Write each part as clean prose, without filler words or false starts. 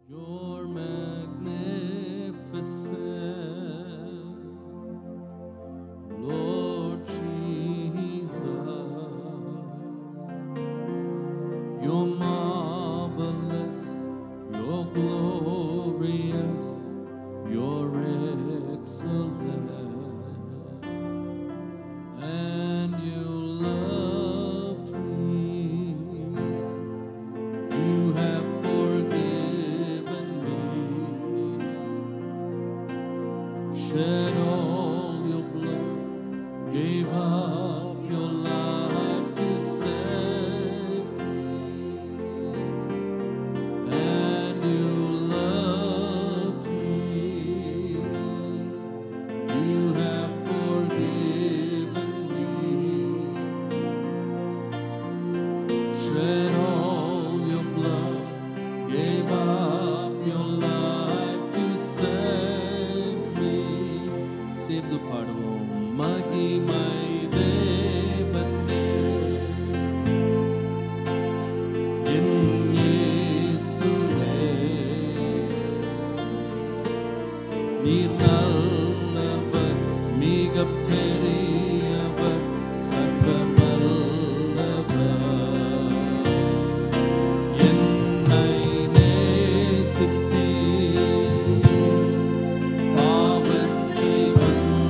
You're magnificent, Lord Jesus. You're marvelous, you're glorious, you're excellent, and you loved me. You have forgiven me, shed all your blood, gave up your life to save me, and you loved me. You have forgiven me, shed all your blood, gave up your life to save me. சேர்ந்து பாடுவோம். மகிமை தேவனே, என் இயேசுவே, நீர் நல்லவர், மிகப் பெரியவர், சர்வ வல்லவர். என்னை நேசித்தீர், பாவத்தை மன்னித்தீர்,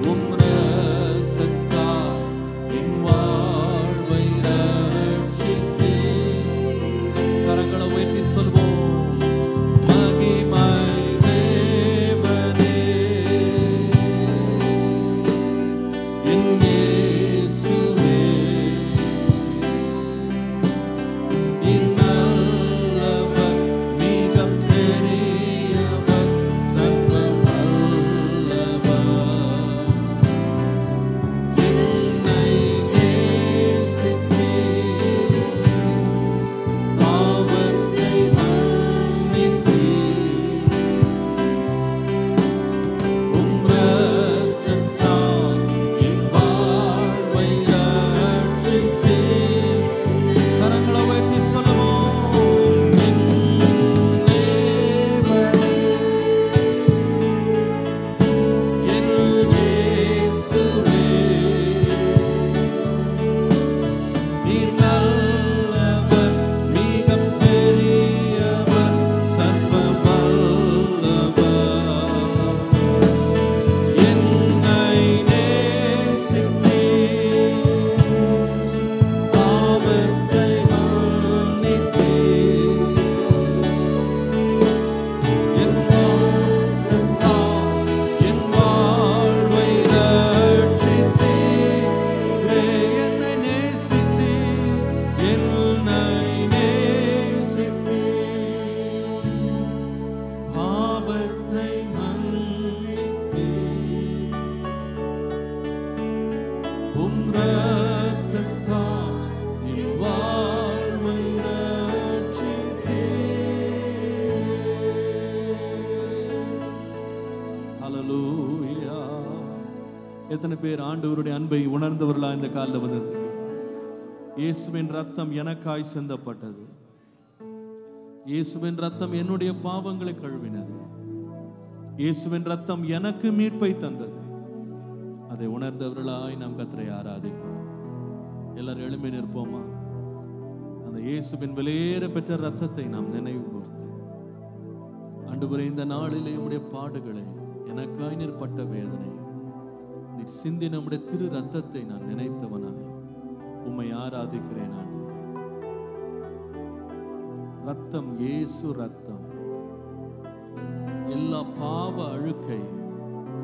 உம் இரத்தத்தால் என் வாழ்வை ரட்சித்தீர். கரங்களை உயர்த்தி சொல்வோம். மகிமை தேவனே, என் இயேசுவே, நீர் நல்லவர், மிகப் பெரியவர், சர்வ வல்லவர். என்னை நேசித்தீர், பாவத்தை மன்னித்தீர், உம் இரத்தத்தால் என் வாழ்வை ரட்சித்தீர். கரங்களை உயர்த்தி சொல்லுவோம். என் தேவனே, என் இயேசுவே, நீர் நல்லவர், மிகப் பெரியவர், சர்வ வல்லவர். என்னை நேசித்தீர், பாவத்தை மன்னித்தீர், என் இரத்தத்தால் என் வாழ்வை ரட்சித்தீரே. என்னை நேசித்தீர், என்னை நேசித்தீர், பாவத்தை மன்னித்தீர், உம் இரத்தத்தால் என் வாழ்வை ரட்சித்தீர். ஹல்லேலூயா. எத்தனை பேர் ஆண்டவருடைய அன்பை உணர்ந்தவர்களா இந்த காலையில் வந்திருக்கீங்க? இயேசுவின் ரத்தம் எனக்காய் சிந்தப்பட்டது. இயேசுவின் ரத்தம் என்னுடைய பாவங்களை கழுவினது. இயேசுவின் ரத்தம் எனக்கு மீட்பை தந்தது. அதை உணர்ந்தவர்களாய் நாம் கர்த்தரை ஆராதிப்போம். எல்லாரும் எழும்பி நிற்போமா? அந்த இயேசுவின் விலையேற பெற்ற ரத்தத்தை நாம் நினைவு கூர்ந்து, ஆண்டவரே, இந்த நாளிலே உம்முடைய பாடுகளை, எனக்காய் நீர் பட்ட வேதனை, நீர் சிந்தி நம்முடைய திரு ரத்தத்தை நான் நினைத்தவனாய் உம்மை ஆராதிக்கிறேன். ஆண்டவரே, ரத்தம், இயேசு ரத்தம், எல்லா பாவ அழுக்கை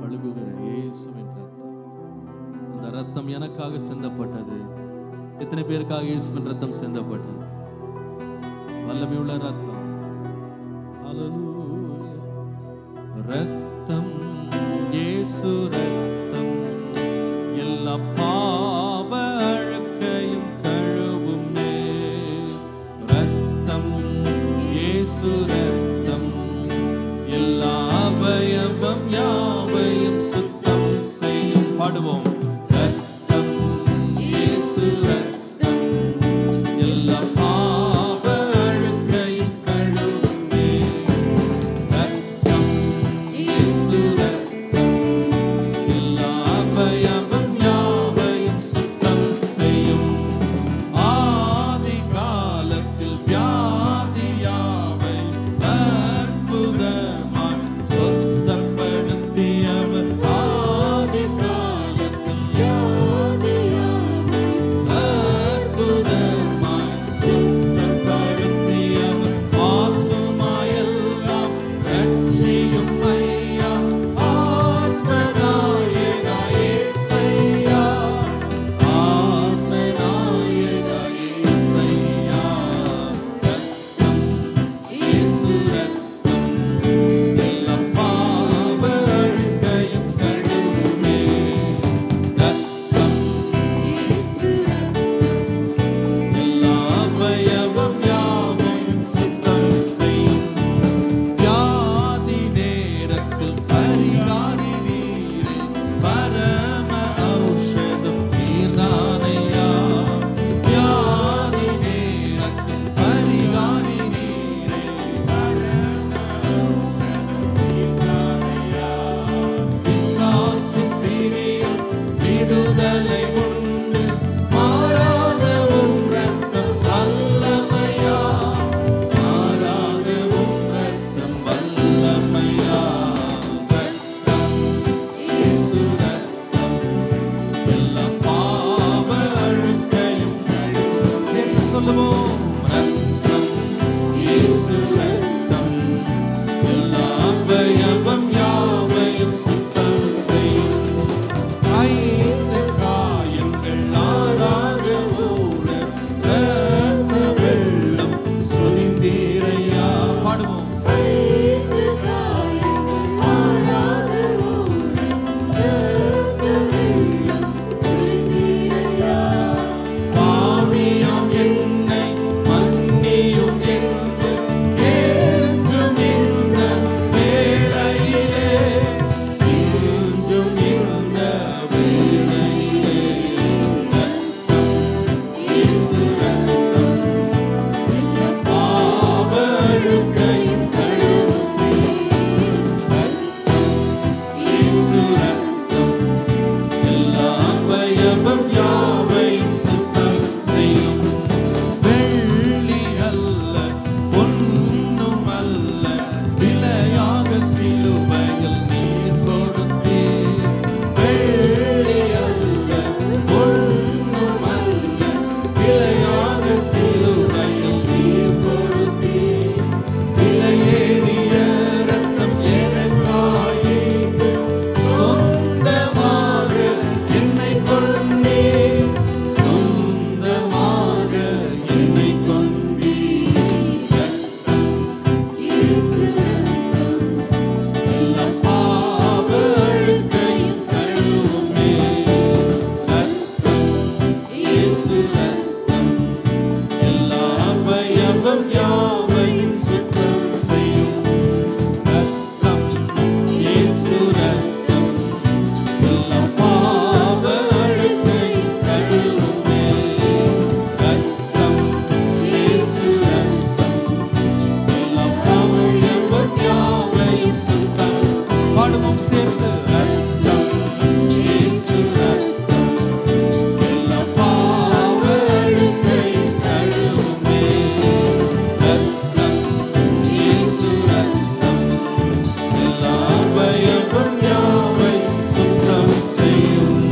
கழுவுகிற இயேசுவின் ரத்தம். அந்த ரத்தம் எனக்காக சிந்தப்பட்டது. எத்தனை பேருக்காக இயேசுவின் ரத்தம் சிந்தப்பட்டது? வல்லமையுள்ள ரத்தம். ஹல்லேலூயா. ரத்தம், இயேசு ரத்தம், எல்லா பாவ அழுக்கையும் கழுவுமே. ரத்தம், இயேசு ரத்தம், எல்லா அவயவம் யாவையும் சுத்தம் செய்யும். பாடுவோம். ரத்தம், இயேசு ரத்தம், எல்லா அவயவம் யாவையும் சுத்தம் செய்யும் ரத்தம், இயேசு ரத்தம், எல்லா பாவ அழுக்கையும் கழுவுமே. ரத்தம், இயேசு ரத்தம், எல்லா அவயவம் யாவையும் சுத்தம். பாடுவோம் சேர்த்து. ரத்தம், இயேசு ரத்தம், எல்லா பாவ அழுக்கையும் கழுவுமே. ரத்தம், இயேசு ரத்தம், எல்லா அவயவம் யாவையும் சுத்தம் செய்யும்.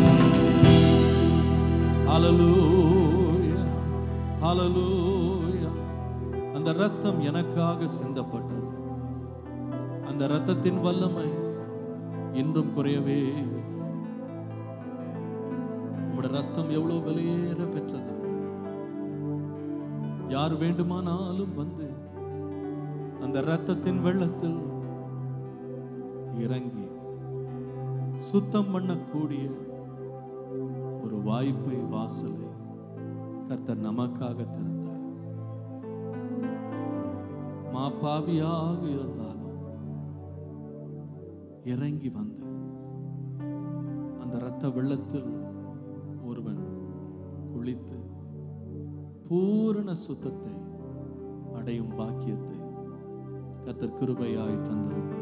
ஹல்லேலூயா, ஹல்லேலூயா. அந்த ரத்தம் எனக்காக சிந்தப்பட்டது. அந்த ரத்தத்தின் வல்லமை இன்றும் குறையவே இல்லை. உம்முடைய ரத்தம் எவ்வளவு விலையேற பெற்றதா. யார் வேண்டுமானாலும் வந்து அந்த ரத்தத்தின் வெள்ளத்தில் இறங்கி சுத்தம் பண்ணக்கூடிய ஒரு வாய்ப்பை, வாசலை கர்த்தர் நமக்காக திறந்தார். மாபாவியாக இருந்தாலும் இறங்கி வந்து அந்த இரத்த வெள்ளத்தில் ஒருவன் குளித்து பூரண சுத்தத்தை அடையும் பாக்கியத்தை கர்த்தர் கிருபையாய் தந்திருக்கிறார்.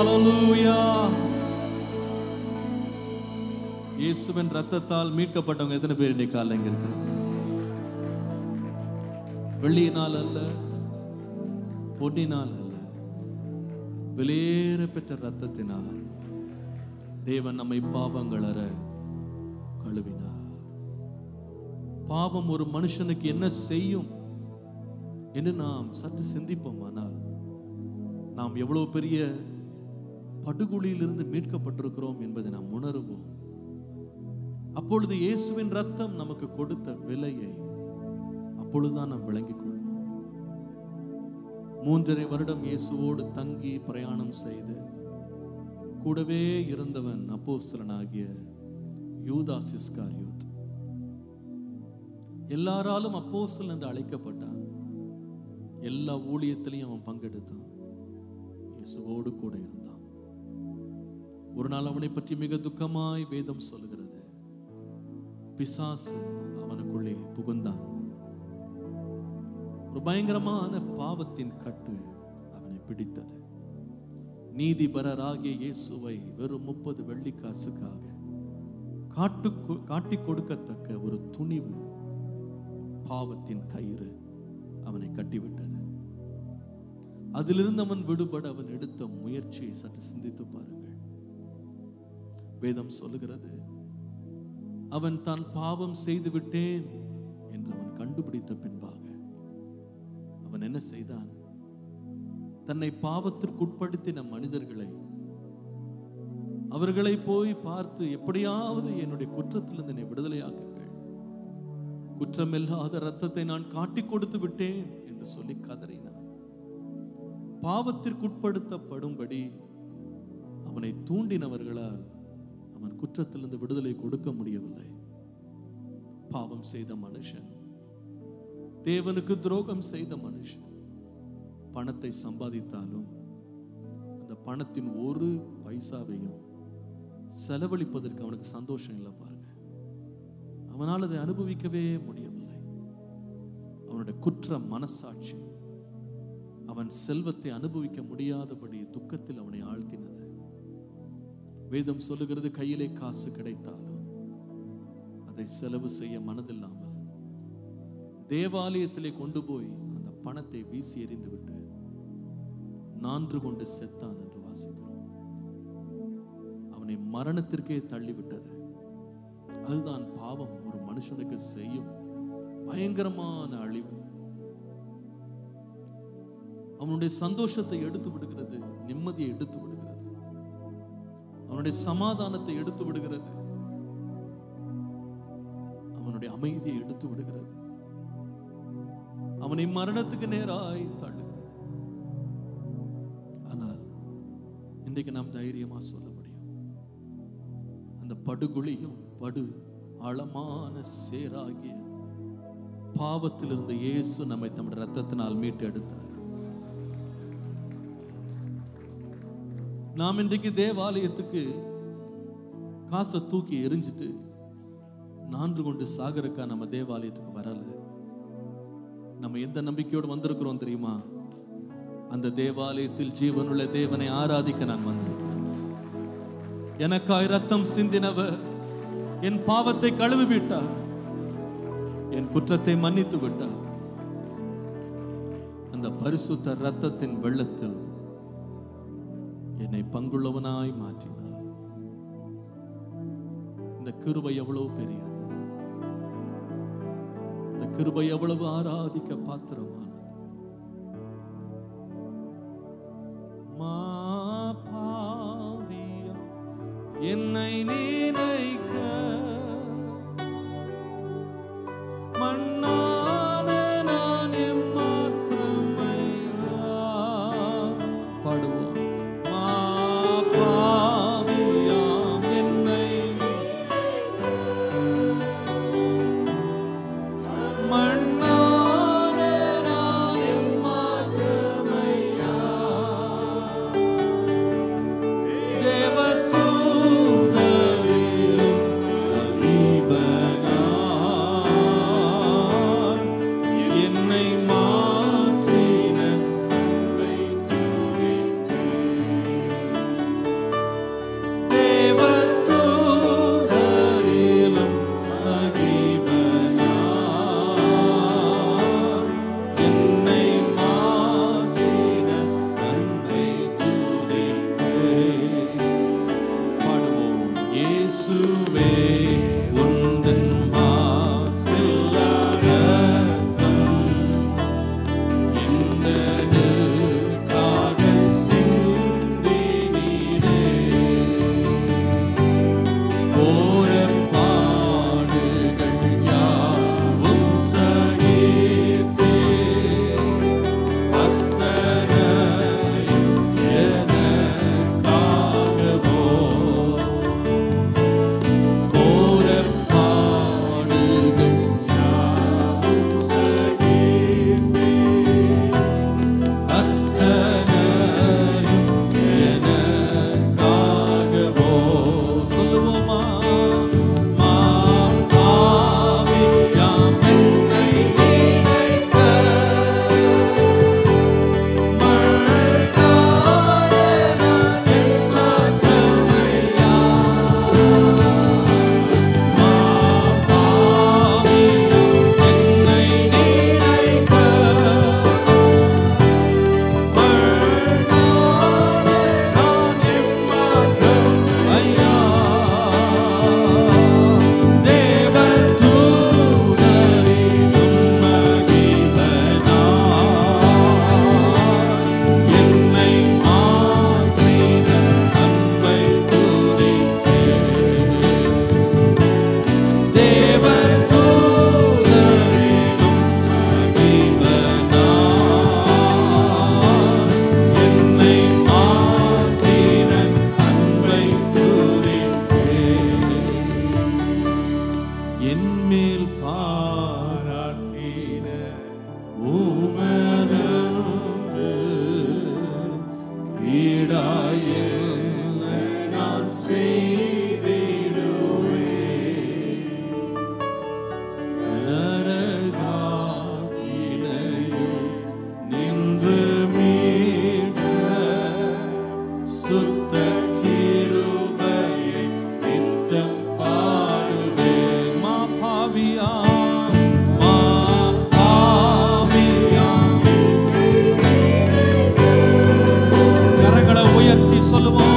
ஹalleluya. இயேசுவின் ரத்தத்தால் மீட்கப்பட்டவங்க எத்தனை பேர் இன்னைக்கு காலையில இங்க இருக்கிறாங்க? வெள்ளியினால் அல்ல, பொன்னினால் அல்ல, விலையேற பெற்ற ரத்தத்தினால் தேவன் நம்மை பாவங்களற கழுவினார். பாவம் ஒரு மனுஷனுக்கு என்ன செய்யும் என்று நாம் சற்று சிந்திப்போமானால் நாம் எவ்வளவு பெரிய படுகொலியிலிருந்து மீட்கப்பட்டிருக்கிறோம் என்பதை நாம் உணர்வோம். அப்பொழுது இயேசுவின் ரத்தம் நமக்கு கொடுத்த விலையை அப்பொழுதுதான் நாம் விளங்கிக் கொள்வோம். 3.5 வருடம் இயேசுவோடு தங்கி பிரயாணம் செய்து கூடவே இருந்தவன் அப்போஸ்தலனாகிய யூதாஸ் இஸ்காரியோத். எல்லாராலும் அப்போஸ்தலன் என்று அழைக்கப்பட்டான். எல்லா ஊழியத்திலையும் அவன் பங்கெடுத்தான். இயேசுவோடு கூட இருந்தான். ஒரு நாள் அவனை பற்றி மிக துக்கமாய் வேதம் சொல்கிறது. பிசாசு அவனுக்குள்ளே புகுந்தான். ஒரு பயங்கரமான பாவத்தின் கட்டு அவனை பிடித்தது. நீதிபரராகிய இயேசுவை வெறும் 30 வெள்ளிக்காசுக்காக காட்டிக் கொடுக்கத்தக்க ஒரு துணிவு, பாவத்தின் கயிறு அவனை கட்டிவிட்டது. அதிலிருந்து அவன் விடுபட அவன் எடுத்த முயற்சியை சற்று சிந்தித்து பாருங்கள். வேதம் சொல்லுகிறது, அவன் தான் பாவம் செய்து விட்டேன் என்று அவன் கண்டுபிடித்த பின்பாக அவன் என்ன செய்தான்? தன்னை பாவத்திற்குட்படுத்தின மனிதர்களை, அவர்களை போய் பார்த்து, எப்படியாவது என்னுடைய குற்றத்திலிருந்து என்னை விடுதலையாக்குங்கள், குற்றமில்லாத இரத்தத்தை நான் காட்டிக் கொடுத்து விட்டேன் என்று சொல்லி கதறினான். பாவத்திற்குட்படுத்தப்படும்படி அவனை தூண்டினவர்களால் அவன் குற்றத்திலிருந்து விடுதலை கொடுக்க முடியவில்லை. பாவம் செய்த மனுஷன், தேவனுக்கு துரோகம் செய்த மனுஷன், பணத்தை சம்பாதித்தாலும் அந்த பணத்தின் ஒரு பைசாவையும் செலவழிப்பதற்கு அவனுக்கு சந்தோஷம் இல்லை. பாருங்க, அவனால் அதை அனுபவிக்கவே முடியவில்லை. அவனுடைய குற்ற மனசாட்சி அவன் செல்வத்தை அனுபவிக்க முடியாதபடி துக்கத்தில் அவனை ஆழ்த்தினது. வேதம் சொல்லுகிறது, கையிலே காசு கிடைத்தாலும் அதை செலவு செய்ய மனதில்லாமல் தேவாலயத்திலே கொண்டு போய் அந்த பணத்தை வீசி எறிந்து விட்டு நான்று கொண்டு செத்தான் என்று வாசிக்கிறோம். அவனை மரணத்திற்கே தள்ளிவிட்டது. அதுதான் பாவம் ஒரு மனுஷனுக்கு செய்யும் பயங்கரமான அழிவு. அவனுடைய சந்தோஷத்தை எடுத்து விடுகிறது, நிம்மதியை எடுத்து விடுகிறது, அவனுடைய சமாதானத்தை எடுத்து விடுகிறது, அவனுடைய அமைதியை எடுத்து விடுகிறது, அவனை மரணத்துக்கு நேராய் தள்ளுகிறது. ஆனால் இன்றைக்கு நாம் தைரியமா சொல்ல முடியும், அந்த படுகுழியும் படு ஆழமான சேராகிய பாவத்திலிருந்து இயேசு நம்மை தம்முடைய ரத்தத்தினால் மீட்டு எடுத்தார். நாம் இன்றைக்கு தேவாலயத்துக்கு காசை தூக்கி எரிஞ்சிட்டு நான்று கொண்டு சாகரக்கா நம்ம தேவாலயத்துக்கு வரல. நம்ம எந்த நம்பிக்கையோடு வந்திருக்கிறோம் தெரியுமா? அந்த தேவாலயத்தில் ஜீவனுள்ள தேவனை ஆராதிக்க நான் வந்திருக்கிறேன். எனக்காய் ரத்தம் சிந்தினவர் என் பாவத்தை கழுவி விட்டார், என் குற்றத்தை மன்னித்து விட்டார். அந்த பரிசுத்த ரத்தத்தின் வெள்ளத்தில் என்னை பங்குள்ளவனாய் மாற்றினார். இந்த கிருபை எவ்வளவு பெரியது, இந்த கிருபை எவ்வளவு ஆராதிக்க பாத்திரமானது. மாபாவியா என்னை நினைக்க மண்ணான நான் எம்மாத்திரமையா. பாடுவோம். ஈடாய் என்னை நான் செய்திடுவேன். நரகாக்கினையில் நின்று மீட்க சுத்த கிருபையை நித்தம் பாடுவேன். கரங்களை உயர்த்தி சொல்லுவோம்.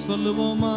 சொல்லுவோமா?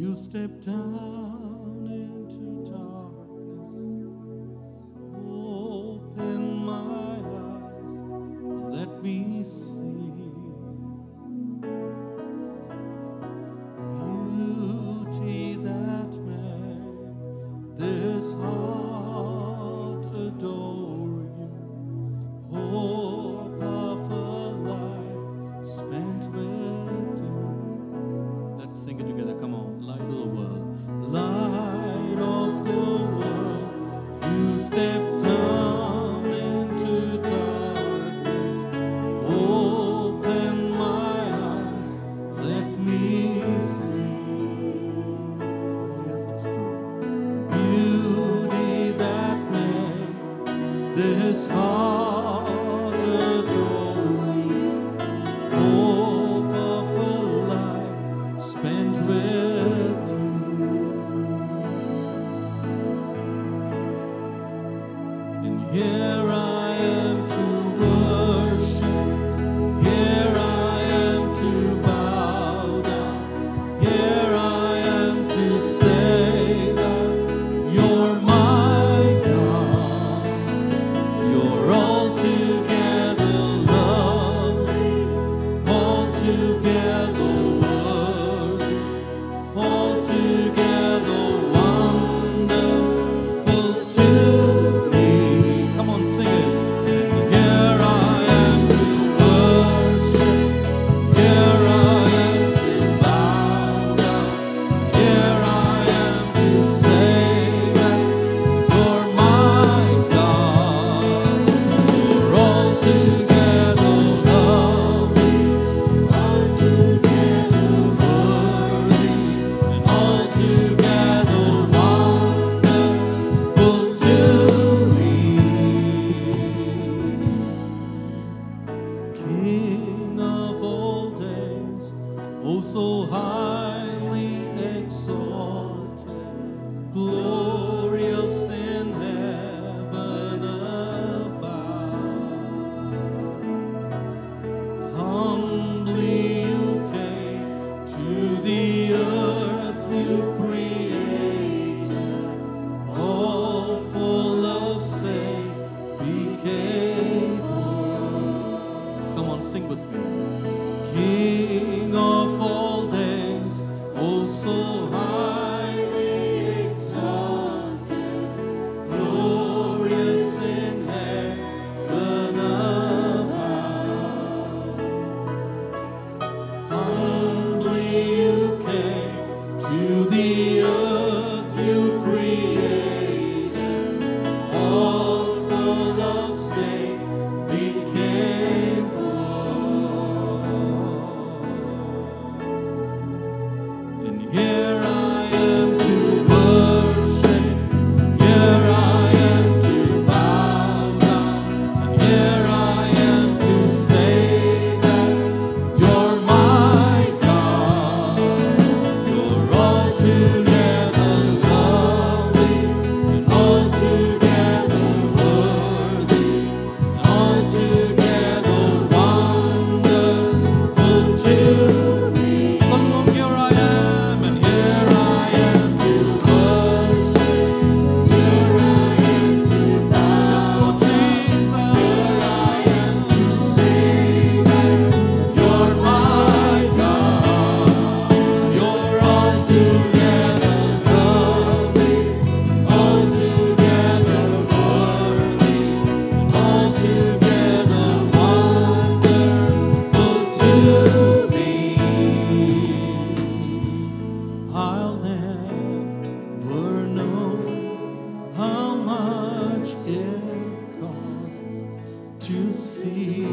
You step down into darkness, open my eyes, let me see beauty that made this heart adore you. Hope of a King of all days, oh so highly exalted, glorious in heaven above. Humbly you came to the earth you created, all for love's sake became poor. Come on, sing with me. King of all days, oh so highly exalted, glorious in heaven above. Humbly you came to the earth you created, all for love's sake became poor. And here I am to worship, here I am to bow down, and here I am to say that you're my God. You're altogether lovely, and altogether worthy, and altogether wonderful to me. Someone, here I am, and here I am to worship, here I am to bow. Yes, Lord Jesus, here I am to say that you're my God. You're altogether lovely, altogether worthy, altogether wonderful to me. I'll never know how much it costs to see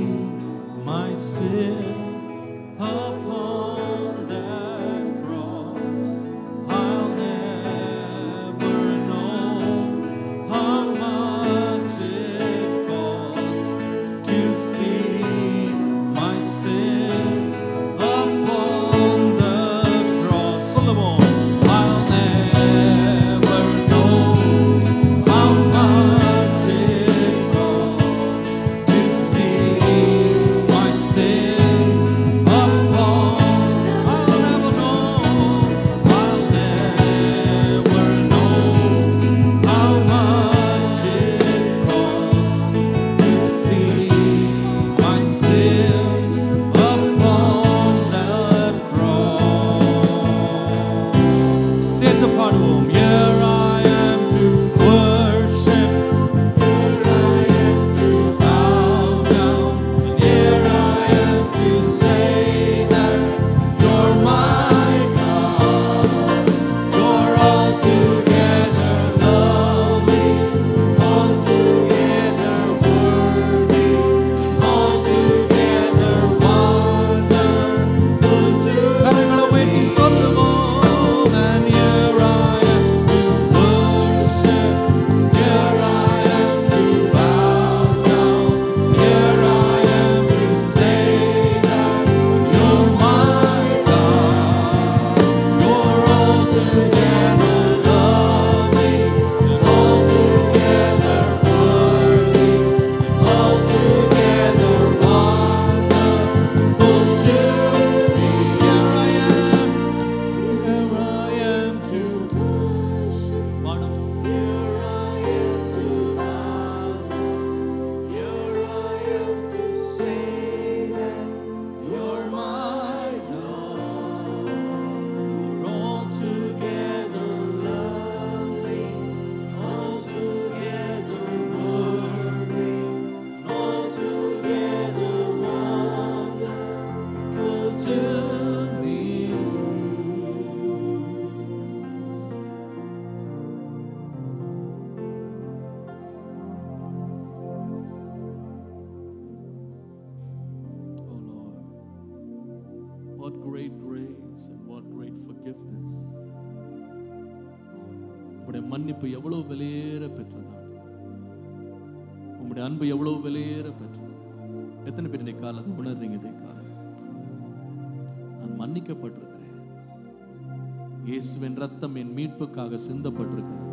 my sin upon that cross. I'll never know how much it costs to see my sin upon the cross. Solomon, I'll never know how much it costs to see my sin upon. I'll never know. I'll never know how much it costs to see my sin upon that cross. Say the part of home. Here I am to worship, here I am to bow down, and here I am to say that you're my God. You're altogether lovely, altogether worthy, altogether wonderful to me. கரங்களை உயர்த்தி சொல்லுவோம். And here I am to worship, here I am to bow down, here I am to say that you're my God. You're altogether lovely, and altogether worthy, and altogether wonderful to me. Here I am to worship. Here I am to bow down. Here I am to say that you're my God. You're altogether lovely, altogether worthy, and altogether wonderful to me. Oh Lord, what great grace and what great forgiveness. உம்முடைய மன்னிப்பு எவ்வளவு விலையேற பெற்றதா, உம்முடைய அன்பு எவ்வளவு விலையேற பெற்றது. எத்தனை பேர் இன்னைக்கு காலை உணர்றீங்க? இன்னைக்கு காலை நான் மன்னிக்கப்பட்டிருக்கிறேன். இயேசுவின் ரத்தம் என் மீட்புக்காக சிந்தப்பட்டிருக்கிறது.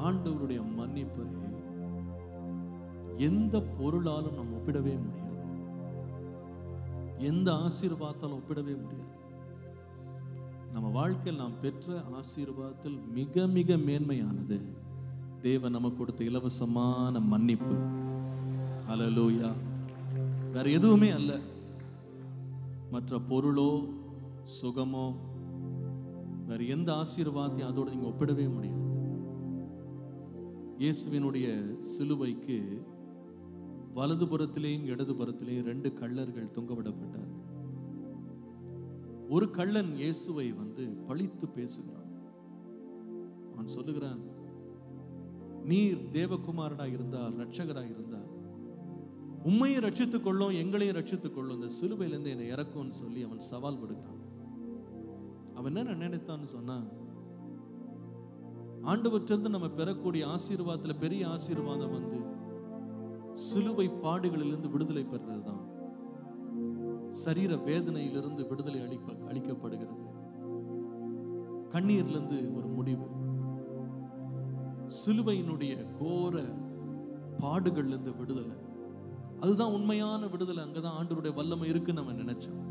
ஆண்டவருடைய மன்னிப்பை எந்த பொருளாலும் நம்ம ஒப்பிடவே முடியாது. எந்த ஆசீர்வாதத்தாலும் ஒப்பிடவே முடியாது. நம்ம வாழ்க்கையில் நாம் பெற்ற ஆசீர்வாதத்தில் மிக மிக மேன்மையானது தேவன் நமக்கு கொடுத்த இலவசமான மன்னிப்பு. ஹல்லேலூயா. வேற எதுவுமே அல்ல. மற்ற பொருளோ சுகமோ வேற எந்த ஆசீர்வாதத்தையும் அதோடு நீங்க ஒப்பிடவே முடியாது. இயேசுவினுடைய சிலுவைக்கு வலதுபுறத்திலேயும் இடதுபுறத்திலேயும் 2 கள்ளர்கள் தொங்கவிடப்பட்டார். ஒரு கள்ளன் இயேசுவை பழித்து பேசுகிறான். அவன் சொல்லுகிறான், நீர் தேவகுமாரனா இருந்தால், ரட்சகரா இருந்தால் உம்மையும் ரட்சித்துக் கொள்ளும், எங்களையும் ரட்சித்துக் கொள்ளும், இந்த சிலுவையிலிருந்து என்னை இறக்கும்னு சொல்லி அவன் சவால் விடுகிறான். அவன் என்ன நினைத்தான்னு சொன்னா, ஆண்டவற்றிலிருந்து நம்ம பெறக்கூடிய ஆசீர்வாதத்துல பெரிய ஆசீர்வாதம் சிலுவை பாடுகளிலிருந்து விடுதலை பெறுறதுதான். சரீர வேதனையிலிருந்து விடுதலை அளிக்கப்படுகிறது. கண்ணீர்லிருந்து ஒரு முடிவு. சிலுவையினுடைய கோர பாடுகள்ல இருந்து விடுதலை. அதுதான் உண்மையான விடுதலை. அங்கதான் ஆண்டவருடைய வல்லமை இருக்கு நம்ம நினைச்சோம்.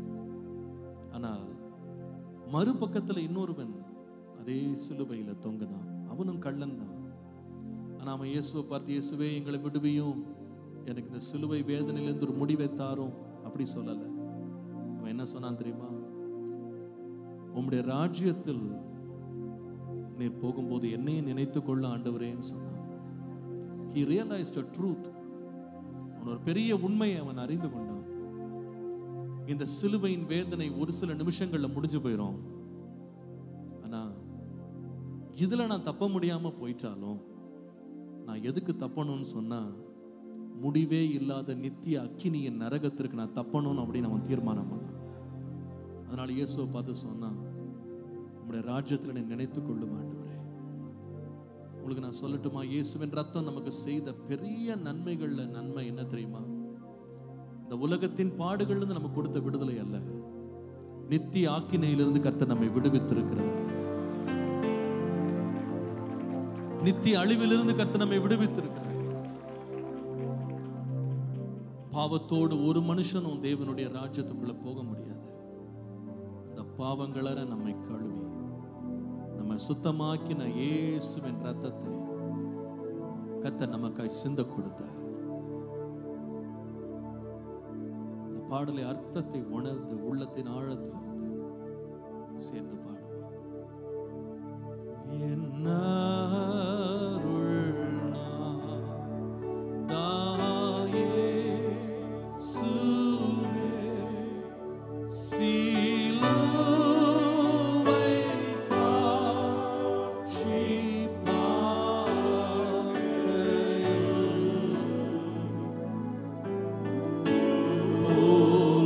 ஆனால் மறுபக்கத்துல இன்னொருவன் அதே சிலுவையில தொங்கினான். அவனும் கள்ளன் தான். ஆனா அவன் இயேசுவை பார்த்து, இயேசுவே எங்களை விடுவியும், எனக்கு இந்த சிலுவை வேதனையிலிருந்து ஒரு முடிவை தாரும் அப்படி சொல்லல. அவன் என்ன சொன்னான் தெரியுமா? உம்முடைய ராஜ்யத்தில் நீர் போகும்போது என்னையும் நினைத்துக் கொள்ள ஆண்டவரேன்னு சொன்னான். He realized a truth. அவன் ஒரு பெரிய உண்மையை அவன் அறிந்து கொண்டான். இந்த சிலுவையின் வேதனை ஒரு சில நிமிஷங்கள்ல முடிஞ்சு போயிடும். ஆனா இதுல நான் தப்ப முடியாம போயிட்டாலும் நான் எதுக்கு தப்பணும்னு சொன்னா, முடிவே இல்லாத நித்திய அக்கினியின் நரகத்திற்கு நான் தப்பணும் அப்படின்னு அவன் தீர்மானம் பண்ணான். அதனால இயேசுவை பார்த்து சொன்னான், உம்முடைய ராஜ்யத்தில் என்னை நினைத்துக் கொள்ளும் ஆண்டவரே. உங்களுக்கு நான் சொல்லட்டுமா, இயேசுவின் ரத்தம் நமக்கு செய்த பெரிய நன்மைகள்ல நன்மை என்ன தெரியுமா? இந்த உலகத்தின் பாடுகள்ல நமக்கு கொடுத்த விடுதலை அல்ல, நித்திய ஆக்கினையிலிருந்து கர்த்தர் நம்மை விடுவித்திருக்கிறார். நித்திய அழிவிலிருந்து கர்த்தர் நம்மை விடுவித்திருக்கிறார். பாவத்தோடு ஒரு மனுஷனும் தேவனுடைய ராஜ்யத்துக்குள்ள போக முடியாது. அந்த பாவங்கள நம்மை கழுவி நம்ம சுத்தமாக்கின இயேசுவின் ரத்தத்தை கர்த்தர் நமக்காய் சிந்த கொடுத்தார். இந்த பாடலை அர்த்தத்தை உணர்ந்து உள்ளத்தின் ஆழத்தில் சேர்ந்து பாடுவோம். என்ன Oh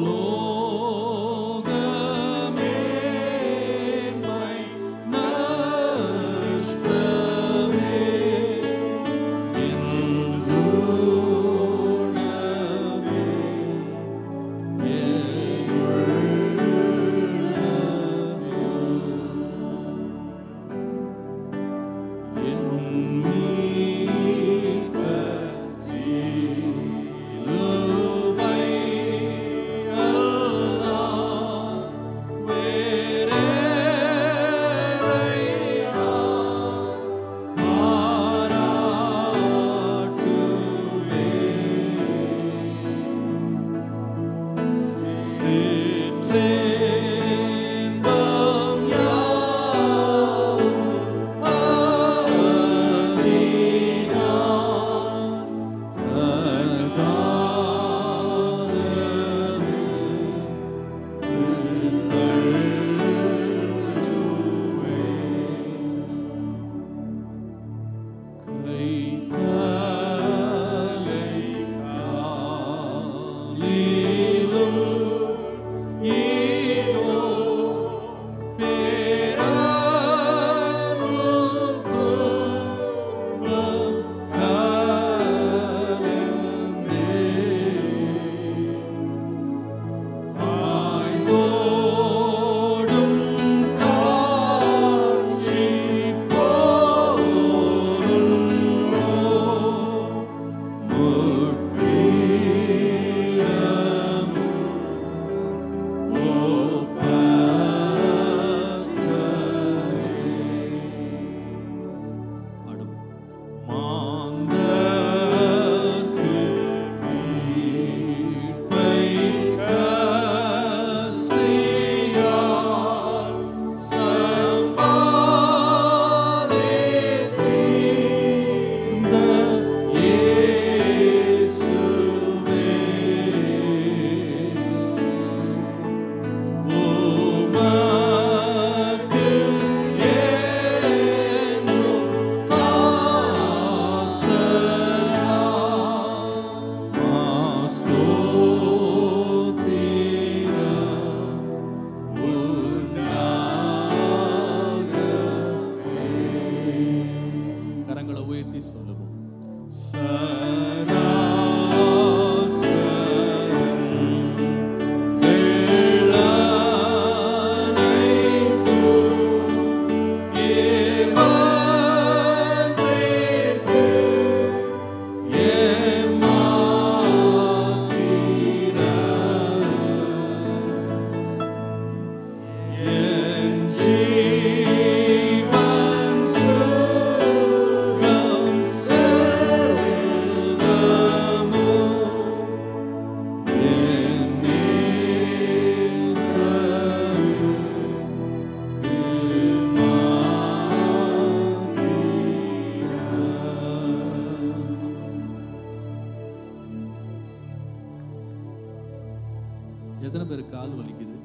எத்தனை பேர் கால் வலிக்குது?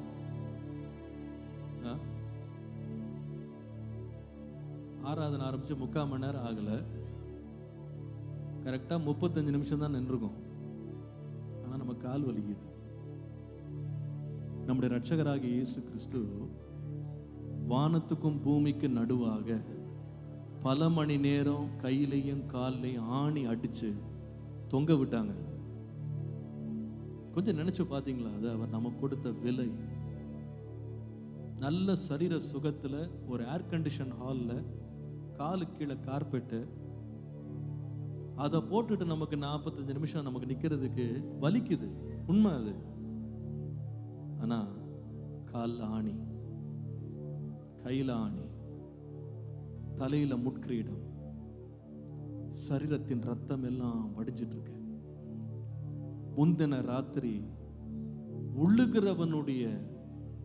ஆராதனை ஆரம்பிச்சு 3/4 மணி நேரம் ஆகல, கரெக்டா 35 நிமிஷம் தான் நின்றுக்கும். ஆனா நம்ம கால் வலிக்குது. நம்முடைய இரட்சகராகிய இயேசு கிறிஸ்து வானத்துக்கும் பூமிக்கு நடுவாக பல மணி நேரம் கையிலையும் காலையும் ஆணி அடிச்சு தொங்க விட்டாங்க. கொஞ்சம் நினைச்சு பார்த்தீங்களா? அது அவர் நமக்கு கொடுத்த விலை. நல்ல சரீர சுகத்துல ஒரு ஏர் கண்டிஷன் ஹால்ல காலு கீழே கார்பெட்டு, அதை போட்டுட்டு நமக்கு 45 நிமிஷம் நமக்கு நிக்கிறதுக்கு வலிக்குது, உண்மை அது. ஆனா கால்ல ஆணி, கையில ஆணி, தலையில முட்கிரீடம், சரீரத்தின் ரத்தம் எல்லாம் வடிஞ்சிட்டு இருக்கு. முந்தின ராத்திரி உழுகிறவனுடைய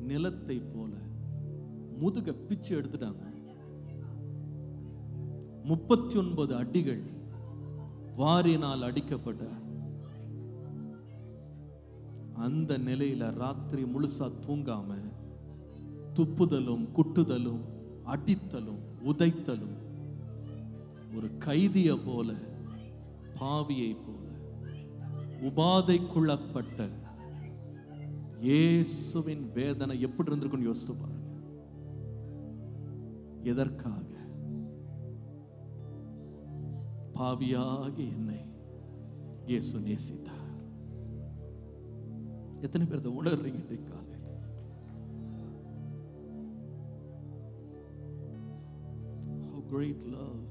நிலத்தை போல முதுக பிச்சு எடுத்துட்டாங்க. 39 அடிகள் வாரினால் அடிக்கப்பட்டார். அந்த நிலையில ராத்திரி முழுசா தூங்காம துப்புதலும் குட்டுதலும் அடித்தலும் உதைத்தலும், ஒரு கைதிய போல, பாவியை போல, உபாதைக்குள்ளப்பட்ட இயேசுவின் வேதனை எப்படி இருந்திருக்குன்னு யோசித்து பாருங்க. எதற்காக? பாவியாகி என்னை இயேசு நேசித்தார். எத்தனை பேர் அதை உணர்றீங்க இன்றைக்கு காலையில்? How great love,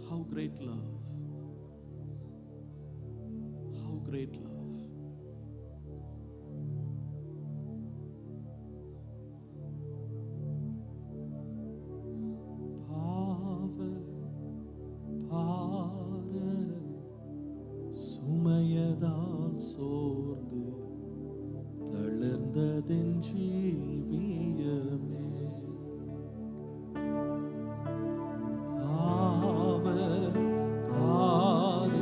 how great love, how great love. சுமையதால் சோர்ந்து தளர்ந்ததென் ஜீவியமே, பாவ பார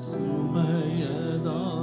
சுமையதால்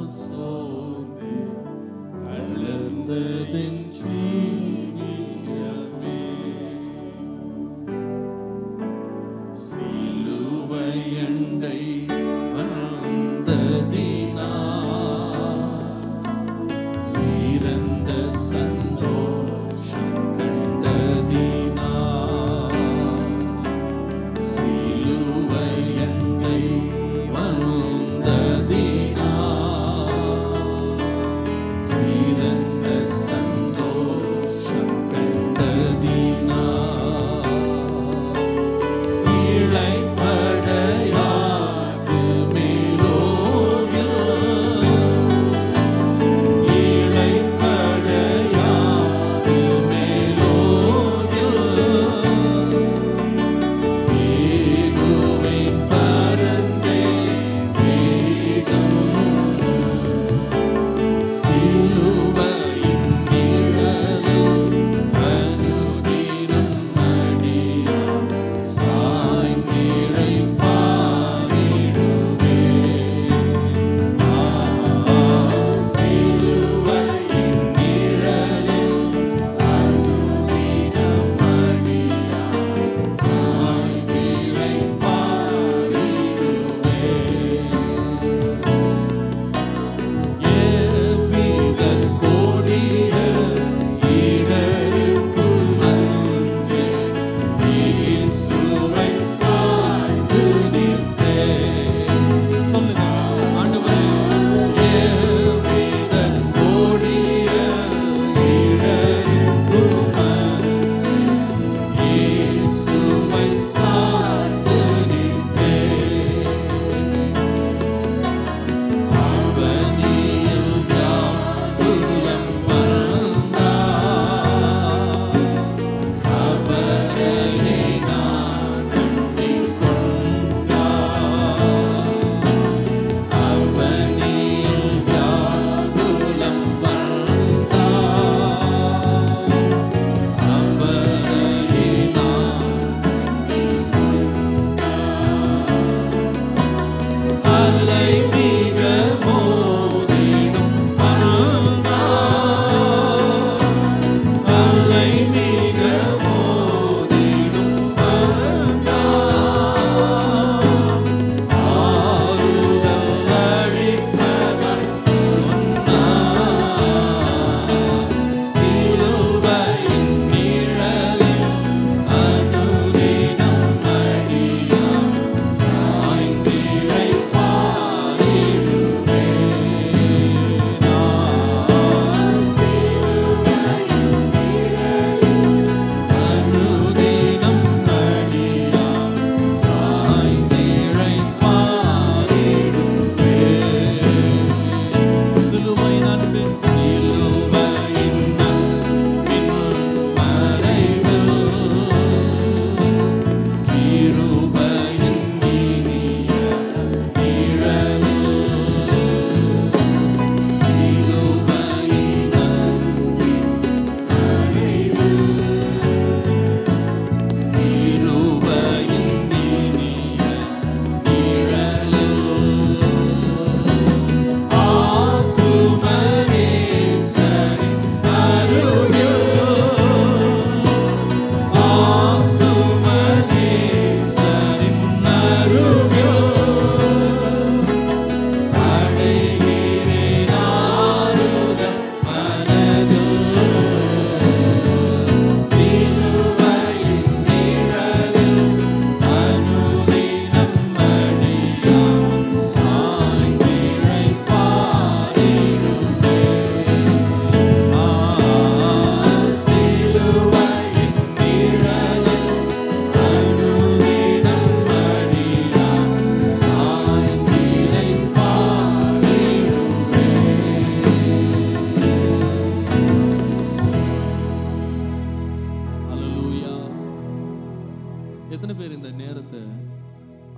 எத்தனை பேர் இந்த நேரத்தை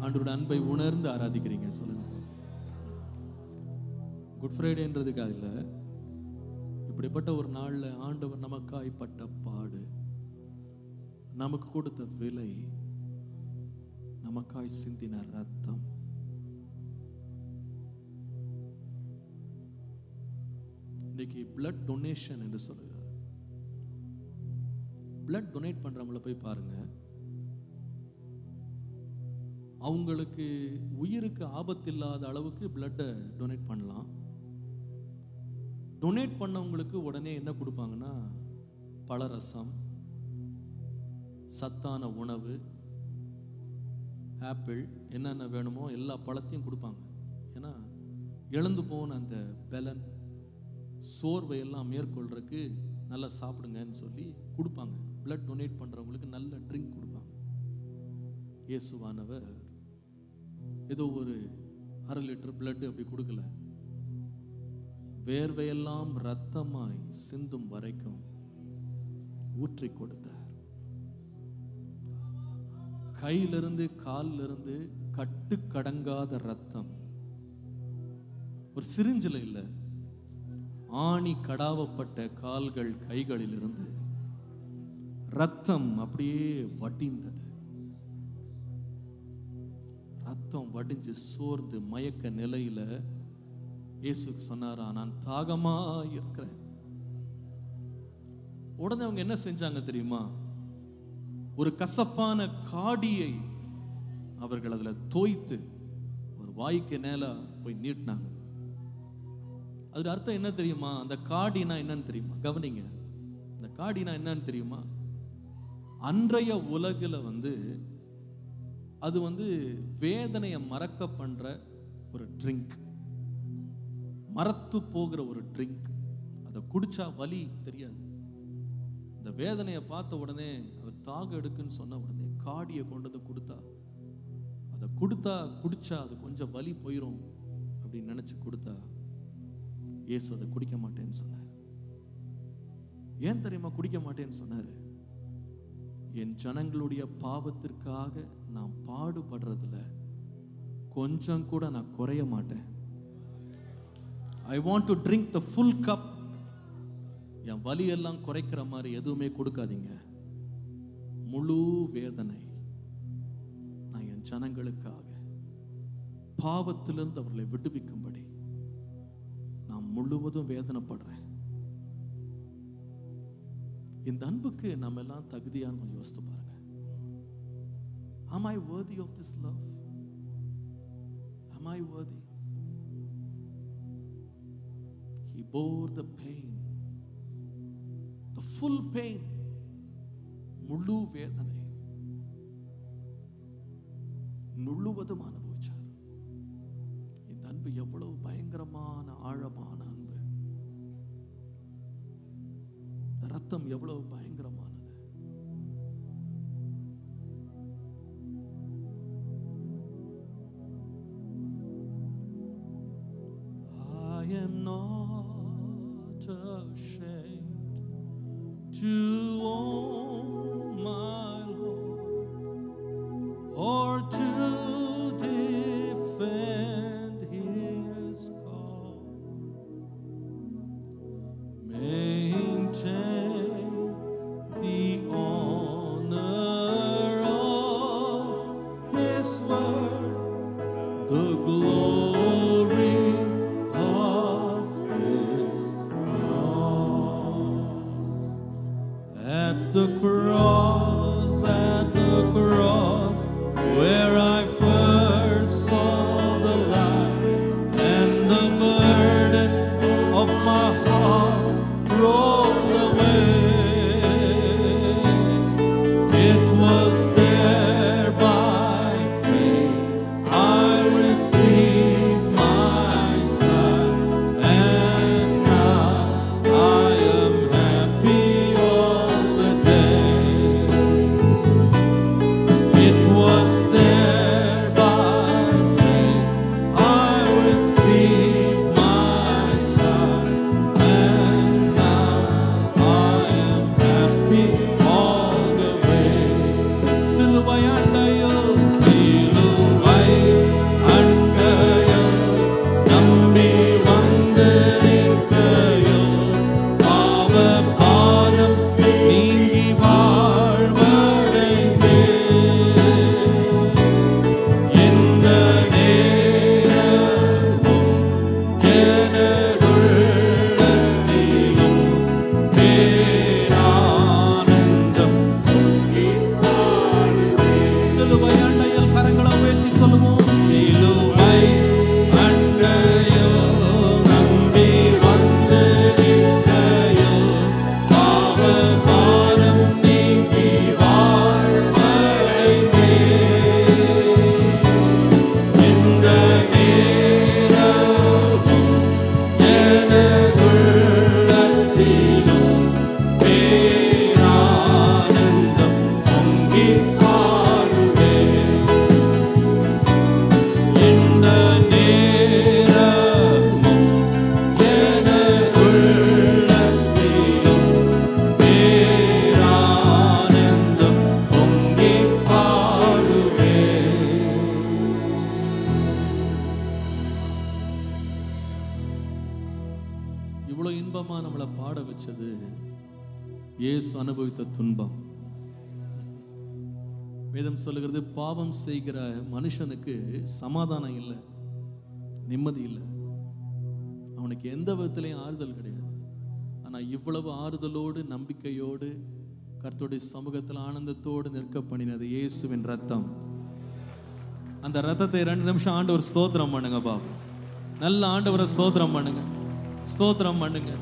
ஆண்டவருடைய அன்பை உணர்ந்து ஆராதிக்கிறீங்க? சொல்லுங்க. குட் ஃப்ரைடேன்றதுக்காக இல்லை, இப்படிப்பட்ட ஒரு நாள்ல ஆண்டவர் நமக்காய் பட்ட பாடு, நமக்கு கொடுத்த விலை, நமக்காய் சிந்தின ரத்தம், இன்னைக்கு பிளட் டொனேஷன் என்று சொல்லுகிறார். பிளட் டொனேட் பண்றவங்கள போய் பாருங்க. அவங்களுக்கு உயிருக்கு ஆபத்து இல்லாத அளவுக்கு பிளட்டை டொனேட் பண்ணலாம். டொனேட் பண்ணவங்களுக்கு உடனே என்ன கொடுப்பாங்கன்னா, பழரசம், சத்தான உணவு, ஆப்பிள், என்னென்ன வேணுமோ எல்லா பழத்தையும் கொடுப்பாங்க. ஏன்னா இழந்து போன அந்த பலன், சோர்வை எல்லாம் மேற்கொள்றதுக்கு நல்லா சாப்பிடுங்கன்னு சொல்லி கொடுப்பாங்க. பிளட் டொனேட் பண்றவங்களுக்கு நல்ல ட்ரிங்க் கொடுப்பாங்க. இயேசுவானவர் ஏதோ ஒரு 1/2 லிட்டர் பிளட் அப்படி கொடுக்கல, வேர்வையெல்லாம் ரத்தமாய் சிந்தும் வரைக்கும் ஊற்றி கொடுத்தார். கையிலிருந்து காலிலிருந்து கட்டு கடங்காத ரத்தம், ஒரு சிரிஞ்சில இல்ல, ஆணி கடாவப்பட்ட கால்கள் கைகளில் இருந்து ரத்தம் அப்படியே வடிந்தது. ரத்தம் வடிஞ்சு சோர்ந்து மயக்க நிலையில இயேசு சொன்னாரா, நான் தாகமா இருக்கிறேன். உடனே அவங்க என்ன செஞ்சாங்க தெரியுமா? ஒரு கசப்பான காடியை அவர்கள் அதுல தோய்த்து ஒரு வாய்க்கு நேல போய் நீட்டினாங்க. அது அர்த்தம் என்ன தெரியுமா? அந்த காடினா என்னன்னு தெரியுமா? கவனிங்க, இந்த காடினா என்னன்னு தெரியுமா? அன்றைய உலகில அது வேதனையை மறக்க பண்ற ஒரு ட்ரிங்க், மறத்து போகிற ஒரு ட்ரிங்க். அதை குடிச்சா வலி தெரியாது. இந்த வேதனையை பார்த்த உடனே அவர் தாக எடுக்குன்னு சொன்ன உடனே காடியை கொண்டு வந்து கொடுத்தா, அதை குடிச்சா அது கொஞ்சம் வலி போயிடும் அப்படின்னு நினைச்சு கொடுத்தா, இயேசு அதை குடிக்க மாட்டேன்னு சொன்னார். ஏன் தெரியுமா குடிக்க மாட்டேன்னு சொன்னாரு? என் ஜனங்களுடைய பாவத்திற்காக நான் பாடுபடுறதுல கொஞ்சம் கூட நான் குறைய மாட்டேன். I want to drink the full cup. என் வலியெல்லாம் குறைக்கிற மாதிரி எதுவுமே கொடுக்காதீங்க. முழு வேதனை நான் என் ஜனங்களுக்காக பாவத்திலிருந்து அவர்களை விடுவிக்கும்படி நான் முழுவதும் வேதனைப்படுறேன். இந்த அன்புக்கு நம்ம எல்லாம் தகுதியான்னு கொஞ்சம் யோசித்து பாருங்க. Am I worthy of this love? Am I worthy? He bore the pain, the full pain, முழு வேதனை முழுவதும் அனுபவிச்சார். இந்த அன்பு எவ்வளவு பயங்கரமான ஆழமான அன்பு! இந்த ரத்தம் எவ்வளவு பயங்கரமானது! I am not ashamed to own my Lord, or to defend His cause. Maintain the honor of His word, the glory of His cross. At the cross, where I first saw the light, and the burden of my heart rolled away. It was there by faith I received ஆரம்பிச்சது இயேசு அனுபவித்த துன்பம். வேதம் சொல்லுகிறது, பாவம் செய்கிற மனுஷனுக்கு சமாதானம் இல்லை, நிம்மதி இல்லை, அவனுக்கு எந்த விதத்திலையும் ஆறுதல் கிடையாது. ஆனா இவ்வளவு ஆறுதலோடு நம்பிக்கையோடு கர்த்தருடைய சமூகத்தில் ஆனந்தத்தோடு நிற்க பண்ணினது இயேசுவின் ரத்தம். அந்த ரத்தத்தை 2 நிமிஷம் ஆண்டவர் ஸ்தோத்திரம் பண்ணுங்க பாபு. நல்ல ஆண்டவரை ஸ்தோத்திரம் பண்ணுங்க, ஸ்தோத்திரம் பண்ணுங்க.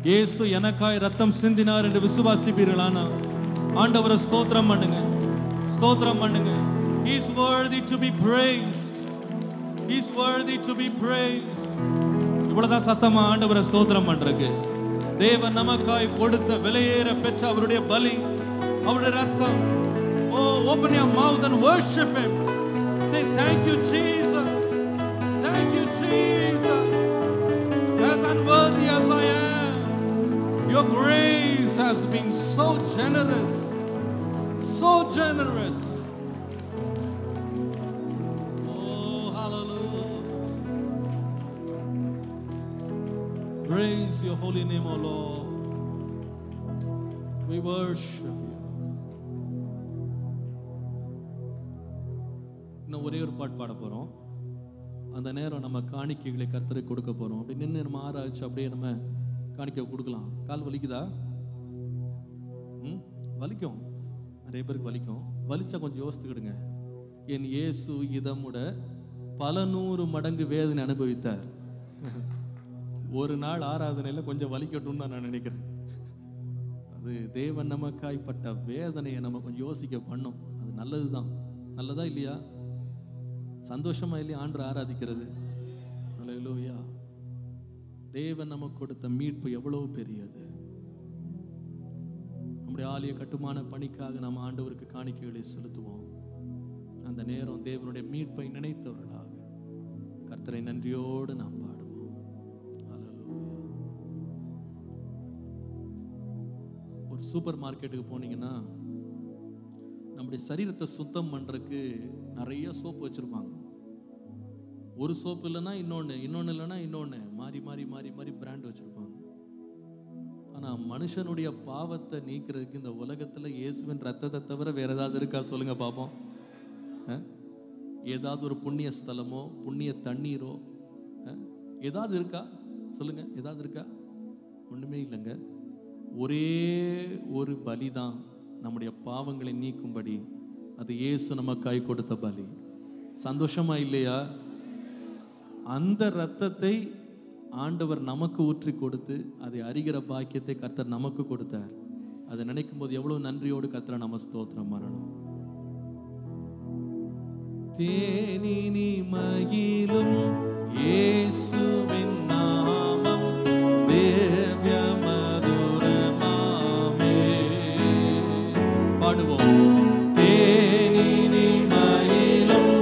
இயேசு எனக்காய் ரத்தம் சிந்தினார் என்று விசுவாசிப்பீர்களானா ஆண்டவரை ஸ்தோத்திரம் பண்ணுங்க, ஸ்தோத்திரம் பண்ணுங்க. He is worthy to be praised. He is worthy to be praised. இவ்வளவுதான் சத்தமா ஆண்டவரை ஸ்தோத்திரம் பண்றதுக்கு. தேவன் நமக்காய் கொடுத்த விலையேற பெற்ற அவருடைய பலி, அவருடைய ரத்தம். Oh, open your mouth and worship him. Say thank you Jesus, thank you Jesus. As unworthy as I am, your grace has been so generous, so generous. Oh, hallelujah. Praise your holy name, O Lord. We worship you. இன்னும் ஒரே ஒரு பாட்டு பாட போறோம். அந்த நேரம் நம்ம காணிக்கைகளை கர்த்தருக்கு கொடுக்க போறோம். அப்படி நின்று நம்ம ஆராய்ச்சி அப்படியே நம்ம காணிக்கை கொடுக்கலாம். கால் வலிக்குதா? வலிக்கும், நிறைய பேருக்கு வலிக்கும். வலிச்சா கொஞ்சம் யோசித்துக்கிடுங்க. என் இயேசு இதமுட பல 100 மடங்கு வேதனை அனுபவித்தார். ஒரு நாள் ஆராதனையில் கொஞ்சம் வலிக்கட்டும்னு நான் நினைக்கிறேன். அது தேவன் நமக்காய்ப்பட்ட வேதனையை நம்ம கொஞ்சம் யோசிக்க பண்ணும். அது நல்லதுதான். நல்லதா இல்லையா? சந்தோஷமா இல்லையா ஆண்டவரை ஆராதிக்கிறது? அல்லேலூயா. தேவன் நமக்கு கொடுத்த மீட்பு எவ்வளவு பெரியது. நம்முடைய ஆலய கட்டுமான பணிக்காக நாம் ஆண்டவருக்கு காணிக்கைகளை செலுத்துவோம். அந்த நேரம் தேவனுடைய மீட்பை நினைத்தவர்களாக கர்த்தரை நன்றியோடு நாம் பாடுவோம். அல்லேலூயா. ஒரு சூப்பர் மார்க்கெட்டுக்கு போனீங்கன்னா நம்முடைய சரீரத்தை சுத்தம் பண்றதுக்கு நிறைய சோப்பு வச்சிருப்பாங்க. ஒரு சோப்பு இல்லைன்னா இன்னொன்று, இன்னொன்று இல்லைன்னா இன்னொன்று, மாறி மாறி மாறி மாறி பிராண்ட் வச்சிருப்பாங்க. ஆனால் மனுஷனுடைய பாவத்தை நீக்கிறதுக்கு இந்த உலகத்தில் இயேசுவின் ரத்தத்தை தவிர வேற ஏதாவது இருக்கா சொல்லுங்க பார்ப்போம். ஏதாவது ஒரு புண்ணிய ஸ்தலமோ புண்ணிய தண்ணீரோ ஏதாவது இருக்கா சொல்லுங்க? ஏதாவது இருக்கா? ஒன்றுமே இல்லைங்க. ஒரே ஒரு பலிதான் நம்முடைய பாவங்களை நீக்கும்படி. அது இயேசு நமக்காய் கொடுத்த பலி. சந்தோஷமா இல்லையா? அந்த இரத்தத்தை ஆண்டவர் நமக்கு ஊற்றி கொடுத்து அதை அறிகிற பாக்கியத்தை கர்த்தர் நமக்கு கொடுத்தார். அதை நினைக்கும் போது எவ்வளவு நன்றியோடு கர்த்தரை நம்ம ஸ்தோத்திரம் பண்ணணும். தேனினி மகிழும் இயேசுவின் நாமம் தேவ்ய மதுரமாமே. பாடுவோம். தேனினி மகிழும்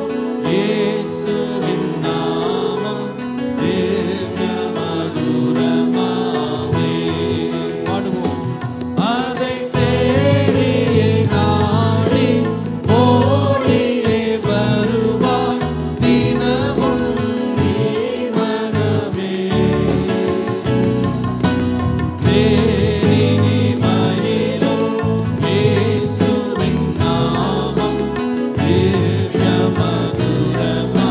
இயேசுவின் நாமம் தேவ்ய மதுரமாமே. பாடுவோம். அதை தேடியே நாடி ஓடியே வருவாய் தினமும் நீ மனமே. தேனினி மகிழும் இயேசுவின் நாமம் தேவ்ய மதுரமாமே.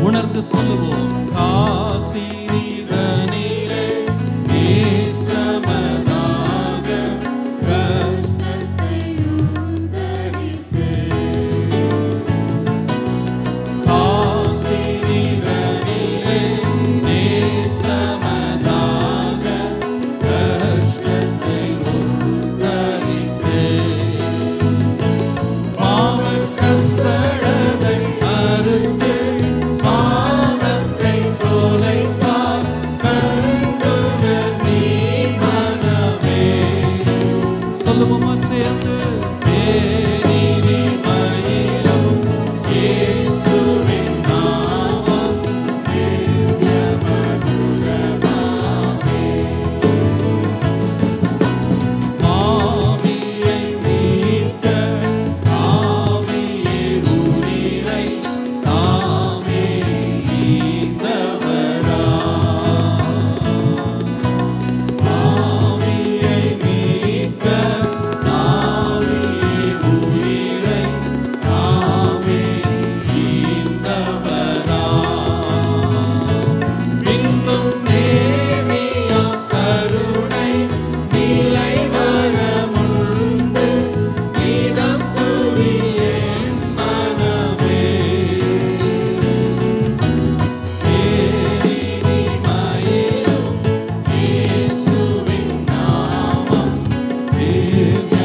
உணர்ந்து சொல்லுவோம். காசி நீரே நேசமதாக கஷ்டத்தை உந்தரித்தே. காசி நீரே நேசமதாக கஷ்டத்தை உந்தரித்தே. பாவக்கசடதை அறுத்து சாபத்தை தொலைத்தார் கண்டுணர் நீ மனமே. சொல்லுவோமா சேர்ந்து? தேனினி மகிழும் இயேசுவின் நாமம் தேவ்ய மதுரமாமே. ஆவியை மீட்க ஆவியே உயிரை தாமே ஈந்தவரா. என்